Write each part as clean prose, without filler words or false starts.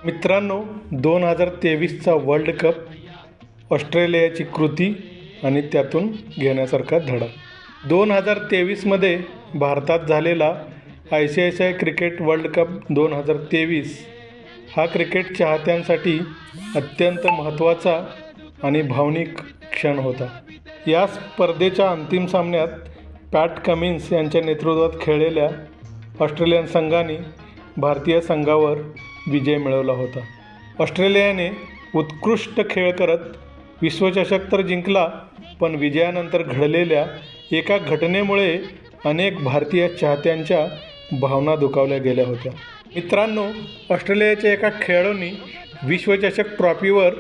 मित्रांनो, 2023चा world cup ऑस्ट्रेलियाची कृती आणि त्यातून घेण्यासारखा धडा. 2023मध्ये भारतात झालेला ICICI क्रिकेट वर्ल्ड कप 2023 हा क्रिकेट चाहत्यांसाठी अत्यंत महत्त्वाचा आणि भावनिक क्षण होता. या स्पर्धेच्या अंतिम सामन्यात पॅट कमिन्स यांच्या नेतृत्वात खेळलेल्या ऑस्ट्रेलियन संघाने भारतीय संघावर विजय मिळवला होता. ऑस्ट्रेलियाने उत्कृष्ट खेळ करत विश्वचषक तर जिंकला, पण विजयानंतर घडलेल्या एका घटनेमुळे अनेक भारतीय चाहत्यांच्या भावना दुखावल्या गेल्या होत्या. मित्रांनो, ऑस्ट्रेलियाच्या एका खेळाडूंनी विश्वचषक ट्रॉफीवर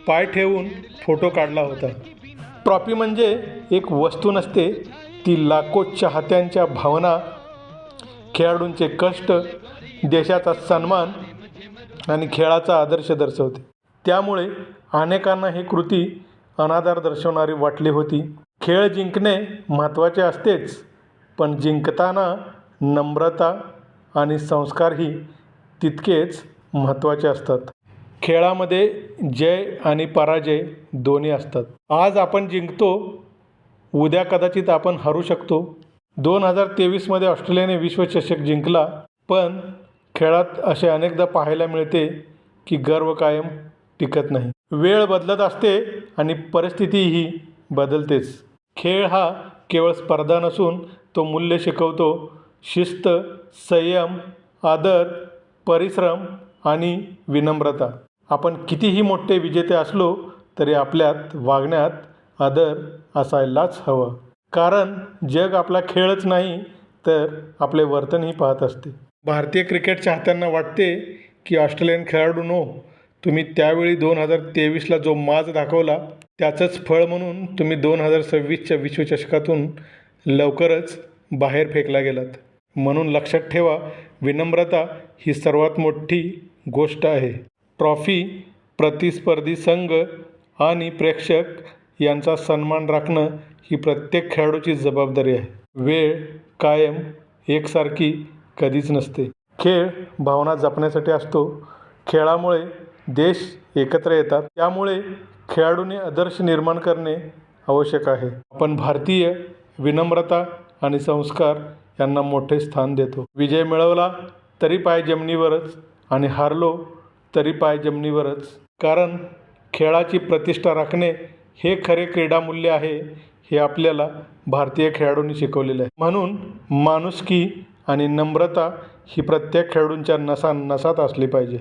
पाय ठेवून फोटो काढला होता. ट्रॉफी म्हणजे एक वस्तू नसते, ती लाखो चाहत्यांच्या भावना, खेळाडूंचे कष्ट, देशाचा सन्मान आणि खेळाचा आदर्श दर्शवते. त्यामुळे अनेकांना ही कृती अनादर दर्शवणारी वाटली होती. खेळ जिंकणे महत्त्वाचे असतेच, पण जिंकताना नम्रता आणि संस्कारही तितकेच महत्त्वाचे असतात. खेळामध्ये जय आणि पराजय दोन्ही असतात. आज आपण जिंकतो, उद्या कदाचित आपण हरू शकतो. 2023मध्ये ऑस्ट्रेलियाने विश्वचषक जिंकला, पण खेळात असे अनेकदा पाहायला मिळते की गर्व कायम टिकत नाही. वेळ बदलत असते आणि परिस्थितीही बदलतेच. खेळ हा केवळ स्पर्धा नसून तो मूल्य शिकवतो. शिस्त, संयम, आदर, परिश्रम आणि विनम्रता. आपण कितीही मोठे विजेते असलो तरी आपल्यात वागण्यात आदर असायलाच हवा. कारण जग आपला खेळच नाही तर आपले वर्तनही पाहत असते. भारतीय क्रिकेट चाहत्यांना वाटते की ऑस्ट्रेलियन खेळाडूंनो, तुम्ही त्यावेळी 2023ला जो माज दाखवला त्याचंच फळ म्हणून तुम्ही 2026च्या विश्वचषकातून लवकरच बाहेर फेकला गेलात. म्हणून लक्षात ठेवा, विनम्रता ही सर्वात मोठी गोष्ट आहे. ट्रॉफी, प्रतिस्पर्धी संघ आणि प्रेक्षक यांचा सन्मान राखणं ही प्रत्येक खेळाडूची जबाबदारी आहे. वेळ कायम एकसारखी कधीच नसते. खेळ भावना जपण्यासाठी असतो. खेळामुळे देश एकत्र येतात. त्यामुळे खेळाडूंनी आदर्श निर्माण करणे आवश्यक आहे. आपण भारतीय विनम्रता आणि संस्कार यांना मोठे स्थान देतो. विजय मिळवला तरी पाय जमिनीवरच आणि हारलो तरी पाय जमिनीवरच. कारण खेळाची प्रतिष्ठा राखणे हे खरे क्रीडामूल्य आहे, हे आपल्याला भारतीय खेळाडूंनी शिकवलेले आहे. म्हणून माणुसकी आणि नम्रता ही प्रत्येक खेळाडूंच्या नसानसात असली पाहिजे.